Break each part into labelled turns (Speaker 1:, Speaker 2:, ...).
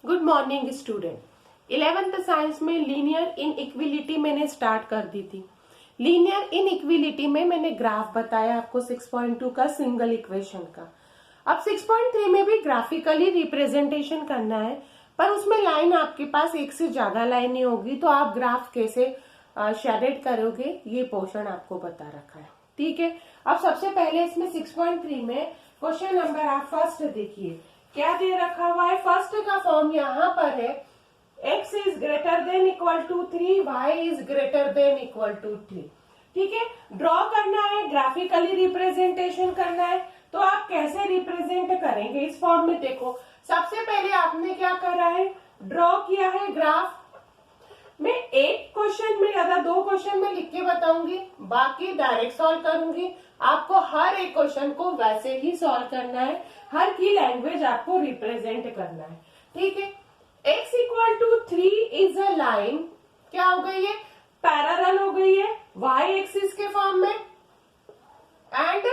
Speaker 1: Good morning student. 11th science में linear इनइक्विलिटी मैंने start कर दी थी। लीनियर इनइक्विलिटी में मैंने ग्राफ बताया आपको 6.2 का सिंगल इक्वेशन का। अब 6.3 में भी ग्राफिकली रिप्रेजेंटेशन करना है, पर उसमें लाइन आपके पास एक से ज्यादा लाइनें होगी, तो आप ग्राफ कैसे शेडेड करोगे ये पोर्शन आपको बता रखा है। ठीक है, अब सबसे पहले इसमें 6.3 में क्वेश्चन नंबर आप फर्स्ट देखिए क्या दे रखा हुआ है। फर्स्ट का फॉर्म यहाँ पर है x is greater than equal to 3, y is greater than equal to 3। ठीक है, ड्रॉ करना है, ग्राफिकली रिप्रेजेंटेशन करना है, तो आप कैसे रिप्रेजेंट करेंगे इस फॉर्म में। देखो सबसे पहले आपने क्या करा है, ड्रॉ किया है ग्राफ। मैं एक क्वेश्चन में या दो क्वेश्चन में लिख के बताऊंगी, बाकी डायरेक्ट सॉल्व करूंगी। आपको हर एक क्वेश्चन को वैसे ही सॉल्व करना है, हर की लैंग्वेज आपको रिप्रेजेंट करना है। ठीक है, x equal to 3 is a line, क्या हो गई है, पैरेलल हो गई है y एक्सिस के फॉर्म में, and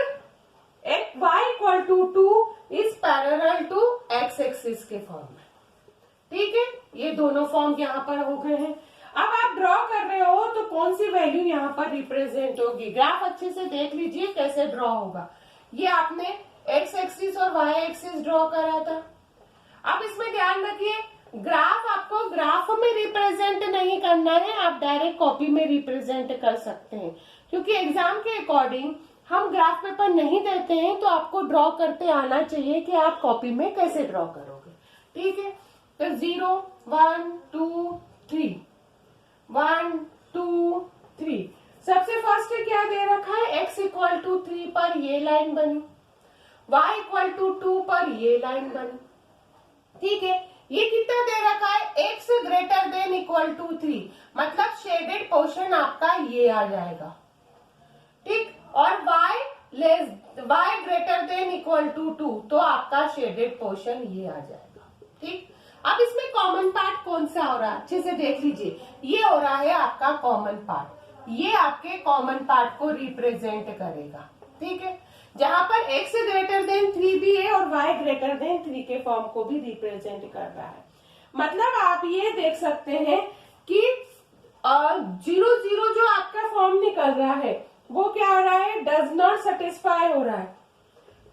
Speaker 1: y equal to 2 is parallel to x axis के फॉर्म में। ठीक है, ये दोनों फॉर्म यहाँ पर हो गए हैं। अब आप ड्रॉ कर रहे हो तो कौन सी वैल्यू यहाँ पर रिप्रेजेंट होगी, ग्राफ अच्छे से देख लीजिए कैसे ड्रॉ होगा। ये आपने एक्स एक्सिस और वाई एक्सिस ड्रॉ करा था। अब इसमें ध्यान रखिए, ग्राफ आपको ग्राफ में रिप्रेजेंट नहीं करना है, आप डायरेक्ट कॉपी में रिप्रेजेंट कर सकते हैं, क्योंकि एग्जाम के अकॉर्डिंग हम ग्राफ पेपर नहीं देते हैं, तो आपको ड्रॉ करते आना चाहिए कि आप कॉपी में कैसे ड्रॉ करोगे। ठीक है, तो 0 1 2 3 1 2 3। सबसे फर्स्ट क्या दे रखा है, x इक्वल टू 3 पर ये लाइन बनी, y इक्वल टू 2 पर ये लाइन बनी। ठीक है, ये कितना दे रखा है, x greater than equal to 3, मतलब शेडेड पोर्शन आपका ये आ जाएगा। ठीक, और y greater than equal to 2, तो आपका शेडेड पोर्शन ये आ जाएगा। ठीक, अब इसमें कॉमन पार्ट कौन सा हो रहा है, अच्छे से देख लीजिए, ये हो रहा है आपका कॉमन पार्ट, ये आपके कॉमन पार्ट को रिप्रेजेंट करेगा। ठीक है, जहां पर x ग्रेटर देन 3 भी है और y ग्रेटर देन 3 के फॉर्म को भी रिप्रेजेंट कर रहा है। मतलब आप ये देख सकते हैं कि 0 जो आपका फॉर्म निकल रहा है वो क्या हो रहा है, डज नॉट सेटिस्फाई हो रहा है।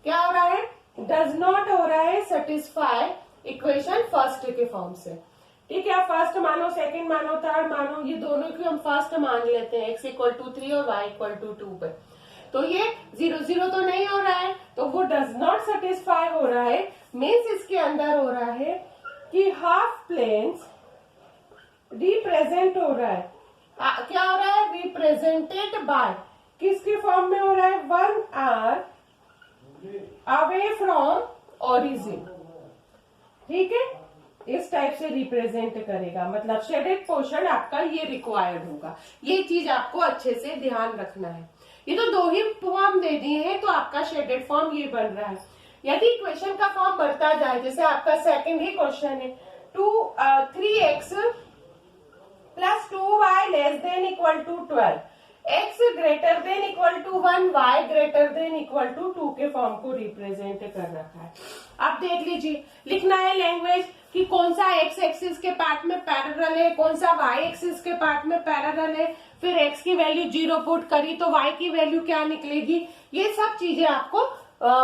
Speaker 1: क्या हो रहा है, डज नॉट हो रहा है सेटिस्फाई इक्वेशन फर्स्ट के फॉर्म से। ठीक है, फर्स्ट मानो, सेकंड मानो, थर्ड मानो, ये दोनों की हम फर्स्ट मान लेते हैं, x इक्वल टू 3 और y इक्वल टू 2 पे। तो ये 0 तो नहीं हो रहा है, तो वो डज नॉट सेटिस्फाई हो रहा है। मीन्स इसके अंदर हो रहा है कि हाफ प्लेन्स रिप्रेजेंट हो रहा है। क्या हो रहा है, रिप्रेजेंटेड बाय, किसके फॉर्म में हो रहा है, 1 आर अवे फ्रॉम ओरिजिन। ठीक है, इस टाइप से रिप्रेजेंट करेगा, मतलब शेडेड पोर्शन आपका ये रिक्वायर्ड होगा। ये चीज आपको अच्छे से ध्यान रखना है। ये तो दो ही फॉर्म दे दिए हैं, तो आपका शेडेड फॉर्म ये बन रहा है। यदि इक्वेशन का फॉर्म बढ़ता जाए, जैसे आपका सेकंड ही क्वेश्चन है, 3x plus 2y less than equal to 12, x greater than equal to 1, y greater than equal to 2 के फॉर्म को रिप्रेजेंट कर रखा है। अब देख लीजिए, लिखना है लैंग्वेज कि कौन सा x एक्सिस के पार्ट में पैरेलल है, कौन सा y एक्सिस के पार्ट में पैरेलल है, फिर x की वैल्यू 0 पुट करी तो y की वैल्यू क्या निकलेगी। ये सब चीजें आपको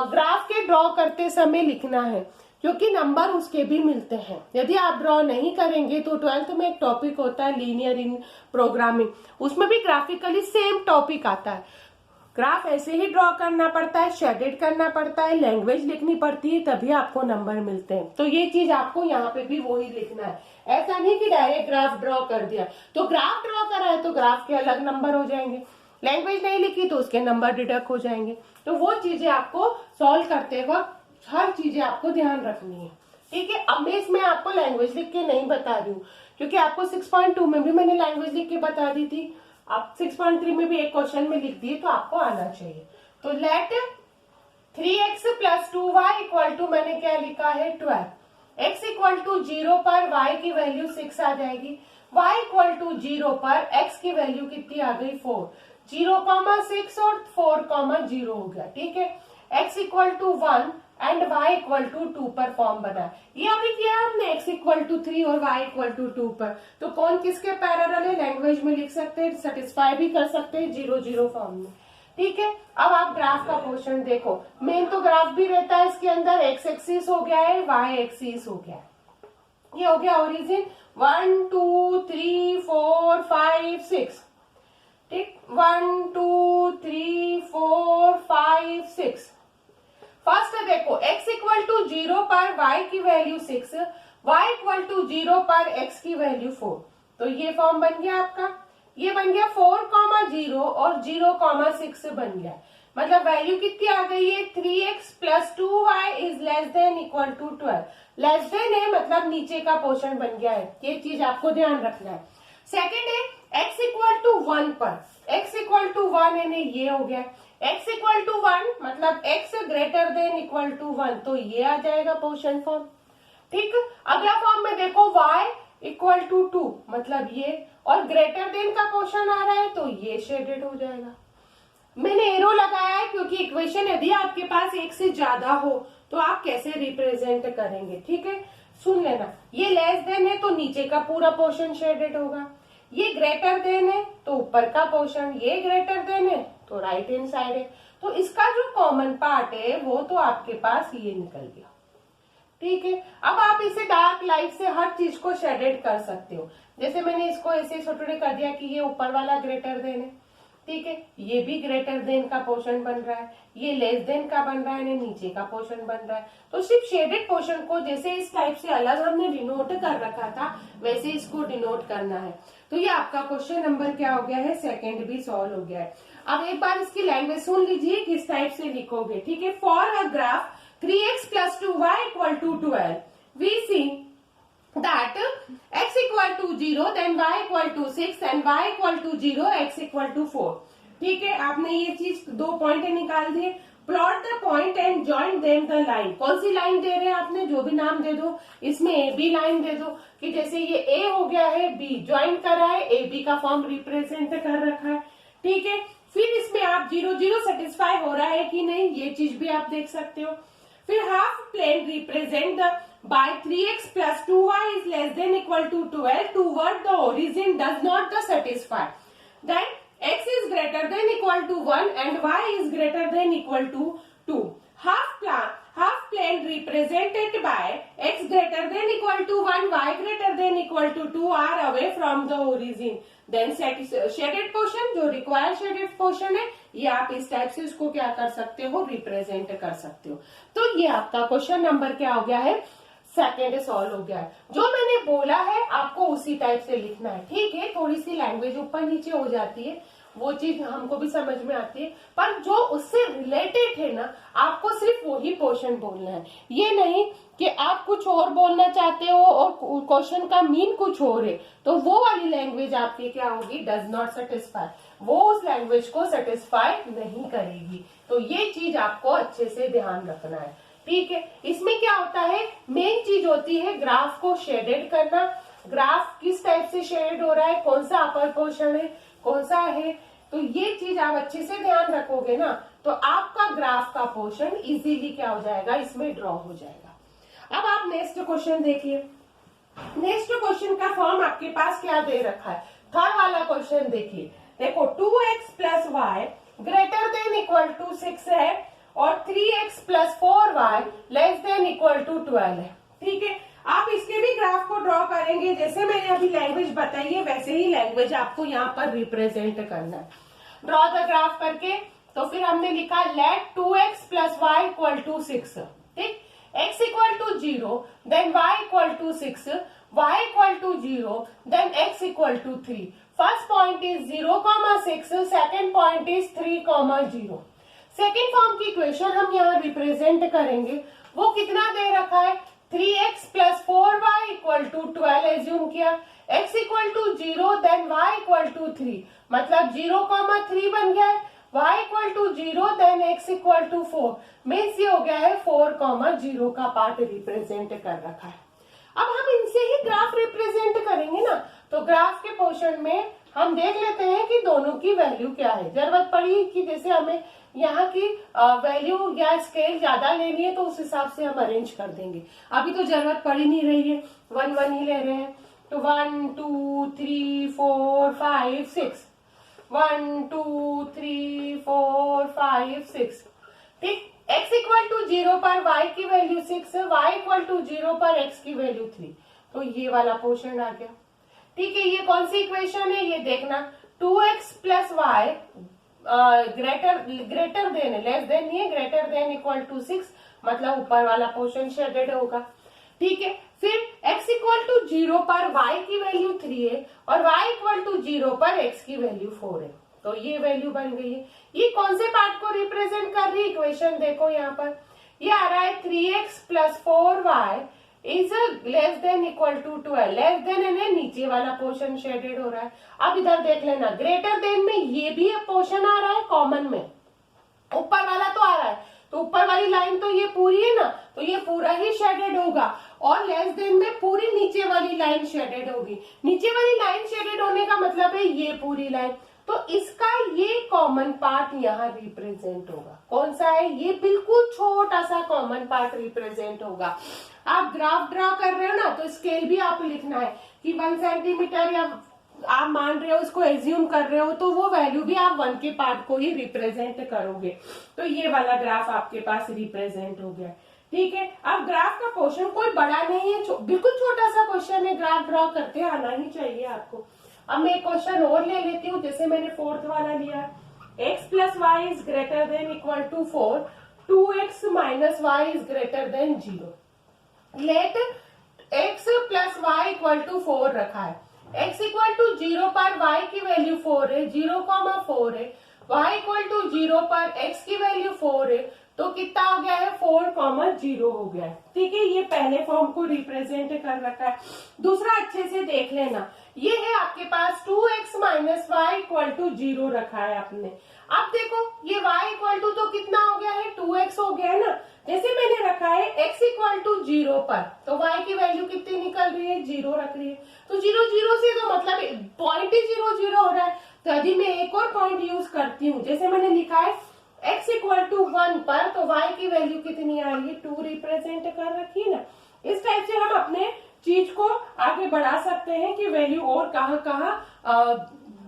Speaker 1: ग्राफ के ड्रॉ करते समय लिखना है, क्योंकि नंबर उसके भी मिलते हैं। यदि आप ड्रॉ नहीं करेंगे तो 12th में एक टॉपिक होता है लीनियर इन प्रोग्रामिंग, उसमें भी ग्राफिकली सेम टॉपिक आता है। ग्राफ ऐसे ही ड्रॉ करना पड़ता है, शेडेड करना पड़ता है, लैंग्वेज लिखनी पड़ती है, तभी आपको नंबर मिलते हैं। तो ये चीज आपको यहाँ पे भी वही लिखना है। ऐसा नहीं कि डायरेक्ट ग्राफ ड्रॉ कर दिया, तो ग्राफ ड्रॉ करा है तो ग्राफ के अलग नंबर हो जाएंगे, लैंग्वेज नहीं लिखी तो उसके नंबर डिडक्ट हो जाएंगे। तो वो चीजें आपको सॉल्व करते वक्त हर चीजें आपको ध्यान रखनी है। ठीक है, अब मैं इसमें आपको लैंग्वेज लिख के नहीं बता रही हूँ, क्योंकि आपको 6.2 में भी मैंने लैंग्वेज लिख के बता दी थी। आप 6.3 में भी एक क्वेश्चन में लिख दिए, तो आपको आना चाहिए। तो late 3x plus 2y equal to, मैंने क्या लिखा है, 12, x इक्वल टू 0 पर y की वैल्यू 6 आ जाएगी, y इक्वल टू 0 पर x की वैल्यू कितनी आ गई, 4, 0, 6 और 4, 0 हो गया। ठीक है, x equal to 1 and y equal to 2 पर फॉर्म बना। ये अभी किया हमने x इक्वल टू 3 और y इक्वल टू 2 पर। तो कौन किसके पैरेलल है, लैंग्वेज में लिख सकते हैं, सेटिस्फाई भी कर सकते हैं 0 0 फॉर्म में। ठीक है, अब आप ग्राफ का पोर्शन देखो। मेन तो ग्राफ भी रहता है इसके अंदर, x एक्सिस हो गया है, y एक्सिस हो गया है। ये हो गया ओरिजिन 1 2 3 4 5 6। ठीक, 1 2 3 4 5 6। फर्स्ट देखो x इक्वल टू 0 पर y की वैल्यू 6, y इक्वल टू 0 पर x की वैल्यू 4। तो ये फॉर्म बन गया आपका, ये बन गया 4,0 और 0,6 बन गया। मतलब वैल्यू कितनी आ गई है, 3x plus 2y is less than equal to 12। Less than है मतलब नीचे का पोर्शन बन गया है, ये चीज आपको ध्यान रखना है। सेकेंड है x इक्वल टू 1 पर, x इक्वल टू 1 है, ये हो गया x इक्वल टू 1 मतलब x greater than equal to 1, तो ये आ जाएगा पोर्शन फॉर्म। ठीक, अगला फॉर्म में देखो y इक्वल टू 2 मतलब ये, और ग्रेटर देन का पोर्शन आ रहा है तो ये शेडेड हो जाएगा। मैंने एरो लगाया है क्योंकि इक्वेशन यदि आपके पास एक से ज्यादा हो तो आप कैसे रिप्रेजेंट करेंगे। ठीक है, सुन लेना, ये लेस देन है तो नीचे का पूरा पोर्शन शेडेड होगा, ये ग्रेटर देन है तो ऊपर का पोर्शन, ये ग्रेटर देन है तो राइट हैंड साइड है। तो इसका जो कॉमन पार्ट है वो तो आपके पास ये निकल गया। ठीक है, अब आप इसे डार्क लाइट से हर चीज को शेडेड कर सकते हो। जैसे मैंने इसको ऐसे छोटे कर दिया कि ये ऊपर वाला ग्रेटर देन है। ठीक है, ये भी ग्रेटर देन का पोर्शन बन रहा है, ये लेस देन का बन रहा है, नीचे का पोर्शन बन रहा है। तो सिर्फ शेडेड पोर्शन को जैसे इस टाइप से अलग हमने डिनोट कर रखा था वैसे इसको डिनोट करना है। तो ये आपका क्वेश्चन नंबर क्या हो गया है, सेकंड भी सॉल्व हो गया है। अब एक बार इसकी लैंग्वेज सुन लीजिए किस टाइप से लिखोगे। ठीक है, for a graph 3x plus 2y equal to 12, we see that x equal to 0, then y equal to 6 and y equal to 0, x equal to 4। ठीक है, आपने ये चीज दो पॉइंट निकाल दिए। Plot the point and join them the line. कौन सी line दे रहे हैं आपने, जो भी नाम दे दो, इसमें ए बी लाइन दे दो कि जैसे ये ए हो गया है, बी ज्वाइन करा है, ए बी का फॉर्म रिप्रेजेंट कर रखा है। ठीक है, फिर इसमें आप 0 0 सेटिस्फाई हो रहा है कि नहीं ये चीज भी आप देख सकते हो। फिर half plane represent by 3x plus 2y is less than equal to 12 toward the origin does not satisfy. Then x is greater than equal to 1 and y is greater than equal to 2. Half plane represented by x greater than equal to 1, y greater than equal to 2 are away from the origin. Then shaded portion, जो required shaded portion है, ये आप इस type से उसको क्या कर सकते हो, रिप्रेजेंट कर सकते हो। तो ये आपका क्वेश्चन नंबर क्या हो गया है, सेकेंड सॉल्व हो गया है। जो मैंने बोला है आपको उसी टाइप से लिखना है। ठीक है, थोड़ी सी लैंग्वेज ऊपर नीचे हो जाती है, वो चीज हमको भी समझ में आती है, पर जो उससे रिलेटेड है ना आपको सिर्फ वही पोर्शन बोलना है। ये नहीं कि आप कुछ और बोलना चाहते हो और क्वेश्चन का मीन कुछ और है तो वो वाली लैंग्वेज आपकी क्या होगी, डज नॉट सेटिस्फाई, वो उस लैंग्वेज को सेटिस्फाई नहीं करेगी। तो ये चीज आपको अच्छे से ध्यान रखना है। ठीक है, इसमें क्या होता है, मेन चीज होती है ग्राफ को शेडेड करना। ग्राफ किस टाइप से शेड हो रहा है, कौन सा अपर पोर्शन है, कौन सा है, तो ये चीज आप अच्छे से ध्यान रखोगे ना तो आपका ग्राफ का पोर्शन इजीली क्या हो जाएगा, इसमें ड्रॉ हो जाएगा। अब आप नेक्स्ट क्वेश्चन देखिए। नेक्स्ट क्वेश्चन का फॉर्म आपके पास क्या दे रखा है, थर्ड वाला क्वेश्चन देखिए। देखो 2x plus y greater than equal to 6 है और 3x plus 4y less than equal to 12 है। ठीक है, आप इसके भी ग्राफ को ड्रॉ करेंगे, जैसे मैंने अभी लैंग्वेज बताई है वैसे ही लैंग्वेज आपको यहाँ पर रिप्रेजेंट करना है। ड्रॉ द ग्राफ करके तो फिर हमने लिखा let 2x plus y equal to 6। ठीक, x equal to 0 then y equal to 6, y equal to 0 then x equal to 3। First point is 0,6, second point is 3,0। Second form की equation हम यहाँ represent करेंगे, वो कितना दे रखा है, 3x plus 4y equal to 12 assume किया, x equal to 0 then y equal to 3, मतलब 0,3 बन गया है, y equal to 0 then x equal to 4, means ये हो गया है 4,0 का पार्ट रिप्रेजेंट कर रखा है। अब हम इनसे ही ग्राफ रिप्रेजेंट करेंगे ना, तो ग्राफ के पोर्शन में हम देख लेते हैं कि दोनों की वैल्यू क्या है। जरूरत पड़ी कि जैसे हमें यहाँ की वैल्यू या स्केल ज्यादा लेनी है तो उस हिसाब से हम अरेंज कर देंगे। अभी तो जरूरत पड़ ही नहीं रही है, 1 1 ही ले रहे हैं। तो 1 2 3 4 5 6, 1 2 3 4 5 6। ठीक, x इक्वल टू 0 पर y की वैल्यू 6 है, y इक्वल टू 0 पर x की वैल्यू 3। तो ये वाला पोर्शन आ गया। ठीक है, ये कौन सी इक्वेशन है ये देखना, 2x plus y greater than, less than नहीं है, ग्रेटर देन इक्वल टू 6, मतलब ऊपर वाला पोर्शन शेडेड होगा। ठीक है, फिर x इक्वल टू 0 पर y की वैल्यू 3 है और y इक्वल टू 0 पर x की वैल्यू 4 है। तो ये वैल्यू बन गई है। ये कौन से पार्ट को रिप्रेजेंट कर रही है इक्वेशन, देखो यहाँ पर ये आ रहा है 3x plus 4y is less than equal to 12। Less than है, नीचे वाला पोर्शन शेडेड हो रहा है। अब इधर देख लेना, ग्रेटर देन में ये भी पोर्शन आ रहा है कॉमन में, ऊपर वाला तो आ रहा है, तो ऊपर वाली लाइन तो ये पूरी है ना, तो ये पूरा ही शेडेड होगा। और लेस देन में पूरी नीचे वाली लाइन शेडेड होगी। नीचे वाली लाइन शेडेड होने का मतलब है ये पूरी लाइन, तो इसका ये कॉमन पार्ट यहाँ रिप्रेजेंट होगा। कौन सा है ये, बिल्कुल छोटा सा कॉमन पार्ट रिप्रेजेंट होगा। आप ग्राफ ड्रा कर रहे हो ना, तो स्केल भी आप लिखना है कि 1 सेंटीमीटर, या आप मान रहे हो उसको एज्यूम कर रहे हो, तो वो वैल्यू भी आप 1 के पार्ट को ही रिप्रेजेंट करोगे। तो ये वाला ग्राफ आपके पास रिप्रेजेंट हो गया। ठीक है, अब ग्राफ का पोर्शन कोई बड़ा नहीं है, बिल्कुल छोटा सा क्वेश्चन है, ग्राफ ड्रॉ करते आना ही चाहिए आपको। अब मैं एक क्वेश्चन और ले लेती हूँ, जैसे मैंने 4th वाला लिया, x plus y is greater than equal to 4, 2x minus y is greater than 0। Let x plus y equal to 4 रखा है। x इक्वल टू 0 पर y की वैल्यू 4 है, 0,4 है। y इक्वल टू 0 पर x की वैल्यू 4 है, तो कितना हो गया है, 4,0 हो गया है। ठीक है, ये पहले फॉर्म को रिप्रेजेंट कर रखा है। दूसरा अच्छे से देख लेना, ये है आपके पास 2x minus y equal to 0 रखा है आपने। अब देखो ये y इक्वल टू तो कितना हो गया है, 2x हो गया है ना। जैसे मैंने रखा है x इक्वल टू 0 पर, तो y की वैल्यू कितनी निकल रही है, 0 रख रही है। तो 0 0 से तो मतलब पॉइंट ही 0 0 हो रहा है। तो यदि मैं एक और पॉइंट यूज करती हूँ, जैसे मैंने लिखा है x इक्वल टू 1 पर, तो y की वैल्यू कितनी आ रही है, 2 रिप्रेजेंट कर रखी है ना। इस टाइप से हम अपने चीज को आगे बढ़ा सकते हैं कि वैल्यू और कहाँ कहाँ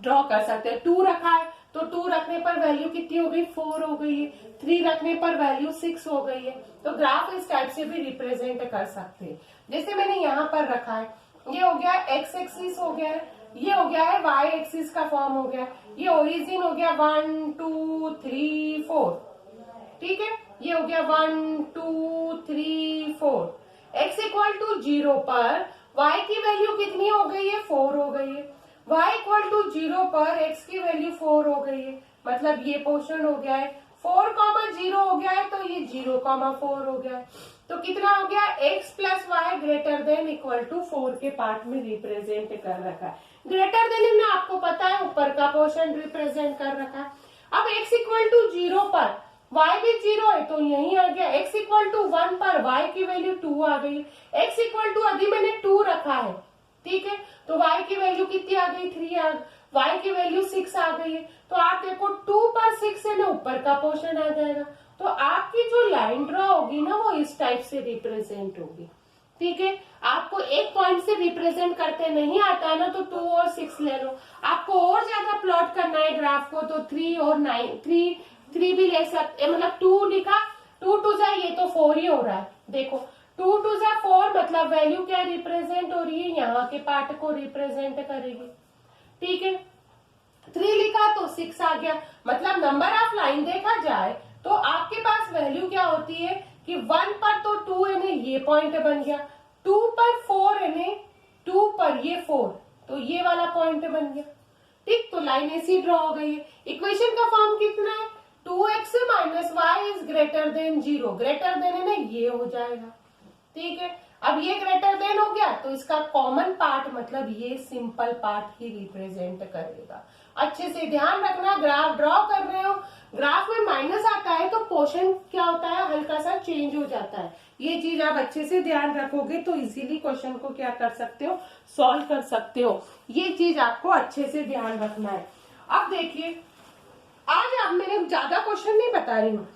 Speaker 1: ड्रॉ कर सकते हैं। 2 रखा है तो 2 रखने पर वैल्यू कितनी हो गई, 4 हो गई है। 3 रखने पर वैल्यू 6 हो गई है। तो ग्राफ इस टाइप से भी रिप्रेजेंट कर सकते हैं। जैसे मैंने यहाँ पर रखा है, ये हो गया x एक्सिस हो गया है, ये हो गया है y एक्सिस का फॉर्म हो गया, ये ओरिजिन हो गया 1 2 3 4। ठीक है, ये हो गया 1 2 3 4। x इक्वल टू 0 पर y की वैल्यू कितनी हो गई है, 4 हो गई है। y इक्वल टू 0 पर x की वैल्यू 4 हो गई है, मतलब ये पोर्शन हो गया है 4,0 हो गया है, तो ये 0,4 हो गया है। तो कितना हो गया, x plus y greater than equal to 4 के पार्ट में रिप्रेजेंट कर रखा है। ग्रेटर देन में आपको पता है ऊपर का पोर्शन रिप्रेजेंट कर रखा है। अब x इक्वल टू 0 पर y भी 0 है, तो यही आ गया। x इक्वल टू 1 पर y की वैल्यू 2 आ गई। x इक्वल टू अभी मैंने 2 रखा है, ठीक है, तो y की वैल्यू कितनी आ गई, 3 आ, y की वैल्यू 6 आ गई है। तो आप देखो 2 पर 6 है ना, ऊपर का पोर्शन आ जाएगा। तो आपकी जो लाइन ड्रॉ होगी ना, वो इस टाइप से रिप्रेजेंट होगी। ठीक है, आपको एक पॉइंट से रिप्रेजेंट करते नहीं आता है ना, तो 2 और 6 ले लो। आपको और ज्यादा प्लॉट करना है ग्राफ को, तो 3 और 9, 3 भी ले सकते, मतलब 2 लिखा, 2 2 जा, ये तो 4 ही हो रहा है। देखो 2 2 जा 4, मतलब वैल्यू क्या रिप्रेजेंट हो रही है, यहाँ के पार्ट को रिप्रेजेंट करेगी। ठीक है, 3 लिखा तो 6 आ गया, मतलब नंबर ऑफ लाइन देखा जाए तो आपके पास वैल्यू क्या होती है कि 1 पर तो 2 है, ये पॉइंट बन गया, 2 पर 4 है, 2 पर ये 4, तो ये वाला पॉइंट बन गया। ठीक, तो लाइन ऐसी ड्रॉ हो गई है। इक्वेशन का फॉर्म कितना है, 2x minus y is greater than 0, greater than है ना, ये हो जाएगा। ठीक है, अब ये ग्रेटर देन हो गया, तो इसका कॉमन पार्ट मतलब ये सिंपल पार्ट ही रिप्रेजेंट करेगा। अच्छे से ध्यान रखना, ग्राफ ड्रॉ कर रहे हो, ग्राफ में माइनस आता है तो पोर्शन क्या होता है, हल्का सा चेंज हो जाता है। ये चीज आप अच्छे से ध्यान रखोगे तो इजीली क्वेश्चन को क्या कर सकते हो, सॉल्व कर सकते हो। ये चीज आपको अच्छे से ध्यान रखना है। अब देखिए आज आप मैंने ज्यादा क्वेश्चन नहीं बता रही हूँ,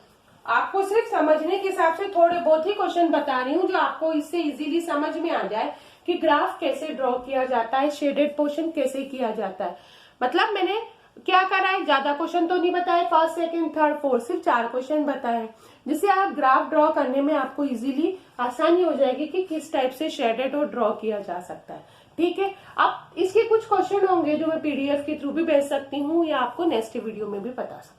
Speaker 1: आपको सिर्फ समझने के हिसाब से थोड़े बहुत ही क्वेश्चन बता रही हूँ जो आपको इससे इजीली समझ में आ जाए कि ग्राफ कैसे ड्रॉ किया जाता है, शेडेड पोर्शन कैसे किया जाता है। मतलब मैंने क्या करा है, ज्यादा क्वेश्चन तो नहीं बताए, फर्स्ट सेकंड थर्ड फोर्थ, सिर्फ 4 क्वेश्चन बताए, जिससे आप ग्राफ ड्रॉ करने में आपको इजीली आसानी हो जाएगी कि किस टाइप से शेडेड और ड्रॉ किया जा सकता है। ठीक है, अब इसके कुछ क्वेश्चन होंगे जो मैं पीडीएफ के थ्रू भी भेज सकती हूँ या आपको नेक्स्ट वीडियो में भी बता सकती हूँ।